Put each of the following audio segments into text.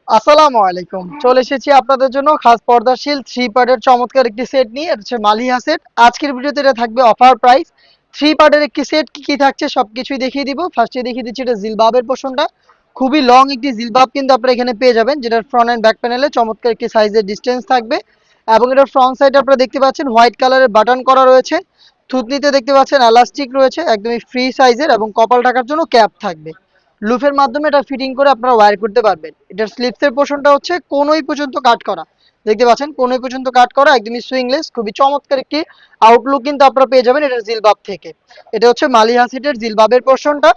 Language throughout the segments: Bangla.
আসসালামু আলাইকুম। চলে এসেছি আপনাদের জন্য খাস পর্দাশীল থ্রি পার্টের চমৎকার একটি সেট নিয়ে। এটা হচ্ছে মালিহা সেট। আজকের ভিডিওতে এটা থাকবে অফার প্রাইস। থ্রি পার্টের একটি সেট কি কি থাকছে সবকিছুই দেখিয়ে দিব। ফার্স্টে দেখিয়ে দিচ্ছি এটা জিলবাবের পোর্শনটা। খুবই লং একটি জিলবাব কিন্তু আপনারা এখানে পেয়ে যাবেন, যেটার ফ্রন্ট অ্যান্ড ব্যাক প্যানেলে চমৎকার একটি সাইজের ডিসটেন্স থাকবে। এবং এটার ফ্রন্ট সাইডে আপনারা দেখতে পাচ্ছেন হোয়াইট কালারের বাটন করা রয়েছে। থুতনিতে দেখতে পাচ্ছেন এলাস্টিক রয়েছে, একদমই ফ্রি সাইজের, এবং কপাল ঢাকার জন্য ক্যাপ থাকবে। লুফের মাধ্যমে এটা ফিটিং করে আপনারা ওয়্যার করতে পারবেন। এটার স্লিপসের পোর্শনটা হচ্ছে কোনোই পর্যন্ত কাট করা। দেখতে পাচ্ছেন কোনোই পর্যন্ত কাট করা, একদমই সুইংলেস, খুবই চমৎকার একটি আউটলুক কিন্তু আপনারা পেয়ে যাবেন এটার জিলবাব থেকে। এটা হচ্ছে মালিহা সেটের জিলবাবের পোর্শনটা।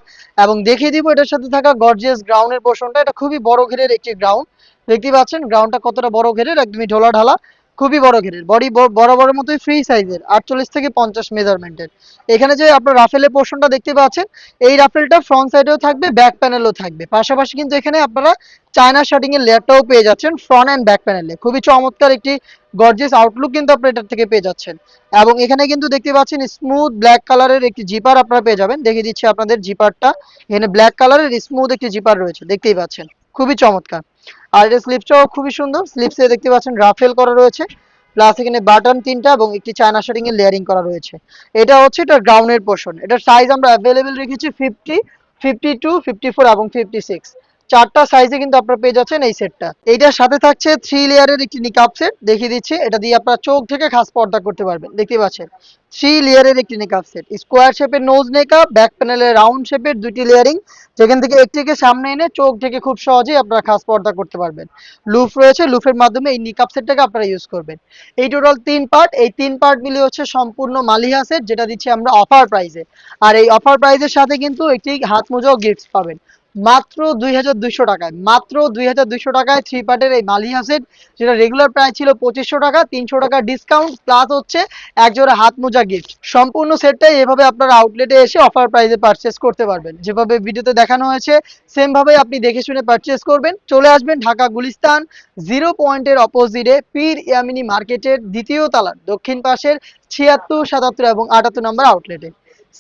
এবং দেখিয়ে দিব এটার সাথে থাকা গর্জিয়াস গ্রাউন্ডের পোর্শনটা। এটা খুবই বড় ঘেরের একটি গ্রাউন্ড। দেখতে পাচ্ছেন গ্রাউন্ডটা কতটা বড় ঘেরের, একদমই ঢোলা ঢালা, খুবই বড় ঘেরের। বডি বরাবরের মতোই ফ্রি সাইজের, 48 থেকে 50 মেজারমেন্টের। এখানে যে আপনার রাফেলের পোর্শনটা দেখতে পাচ্ছেন, এই রাফেলটা ফ্রন্ট সাইডেও থাকবে, ব্যাক প্যানেলও থাকবে। পাশাপাশি কিন্তু এখানে আপনারা চায়না শার্টিং এর লেয়ারটাও পেয়ে যাচ্ছেন ফ্রন্ট এন্ড ব্যাক প্যানেলে। খুবই চমৎকার একটি গর্জিয়াস আউটলুক কিন্তু আপনারা এটার থেকে পেয়ে যাচ্ছেন। এবং এখানে কিন্তু দেখতে পাচ্ছেন স্মুথ ব্ল্যাক কালারের একটি জিপার আপনারা পেয়ে যাবেন। দেখিয়ে দিচ্ছি আপনাদের জিপারটা। এখানে ব্ল্যাক কালারের স্মুথ একটি জিপার রয়েছে, দেখতেই পাচ্ছেন, খুবই চমৎকার। আর এটা স্লিপসটাও খুবই সুন্দর। স্লিপসে দেখতে পাচ্ছেন রাফেল করা রয়েছে, প্লাস এখানে বাটন তিনটা এবং একটি চায়না শার্টিং এর লেয়ারিং করা রয়েছে। এটা হচ্ছে এটা গ্রাউন্ডের পোর্শন। এটার সাইজ আমরা অ্যাভেলেবেল রেখেছি 50, 52, 54 এবং 56। চারটা সাইজে কিন্তু আপনারা পেয়ে যাচ্ছেন এই সেটটা। এইটার সাথে থাকছে 3 লেয়ারের একটি নিকাব সেট। দেখিয়ে দিচ্ছি, এটা দিয়ে আপনারা চোখ থেকে খাস পর্দা করতে পারবেন। দেখতে পাচ্ছেন 3 লেয়ারের একটি নিকাব সেট, স্কোয়ার শেপের নোজ নেকআপ, ব্যাক প্যানেলে রাউন্ড শেপের দুইটি লেয়ারিং, যেখান থেকে একটিকে সামনে এনে চোখ থেকে খুব সহজেই আপনারা খাস পর্দা করতে পারবেন। লুফ রয়েছে, লুফের মাধ্যমে এই নিকাব সেটটাকে আপনারা ইউজ করবেন। এই টোটাল 3 পার্ট, এই 3 পার্ট মিলে হচ্ছে সম্পূর্ণ মালিহা সেট, যেটা দিচ্ছি আমরা অফার প্রাইসে। আর এই অফার প্রাইসের সাথে কিন্তু একটি হাত মোজাও গিফট পাবেন মাত্র 2200 টাকায়। মাত্র 2200 টাকায় থ্রি পার্টের এই মালিহা সেট, যেটা রেগুলার প্রাইস ছিল 2500 টাকা, 300 টাকা ডিসকাউন্ট প্লাস হচ্ছে এক জোড়া হাত মোজা গিফট। সম্পূর্ণ সেটটাই এভাবে আপনারা আউটলেটে এসে অফার প্রাইসে পারচেস করতে পারবেন। যেভাবে ভিডিওতে দেখানো হয়েছে সেম ভাবে আপনি দেখে শুনে পারচেস করবেন। চলে আসবেন ঢাকা গুলিস্তান জিরো পয়েন্টের অপোজিটে পীর ইয়ামিনী মার্কেটের দ্বিতীয় তলার দক্ষিণ পাশের 76, 77 এবং 78 নম্বর আউটলেটে।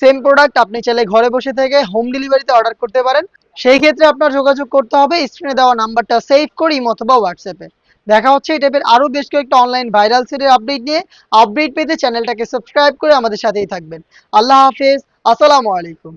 সেম প্রোডাক্ট আপনি চাইলে ঘরে বসে থেকে হোম ডেলিভারিতে অর্ডার করতে পারেন। সেই ক্ষেত্রে আপনার যোগাযোগ করতে হবে স্ক্রিনে দেওয়া নাম্বারটা সেভ করে ইমো অথবা হোয়াটসঅ্যাপে। দেখা হচ্ছে এই টাইপের আরো বেশ কয়েকটা অনলাইন ভাইরাল সেটের আপডেট নিয়ে। আপডেট পেতে চ্যানেলটাকে সাবস্ক্রাইব করে আমাদের সাথেই থাকবেন। আল্লাহ হাফেজ, আসসালামু আলাইকুম।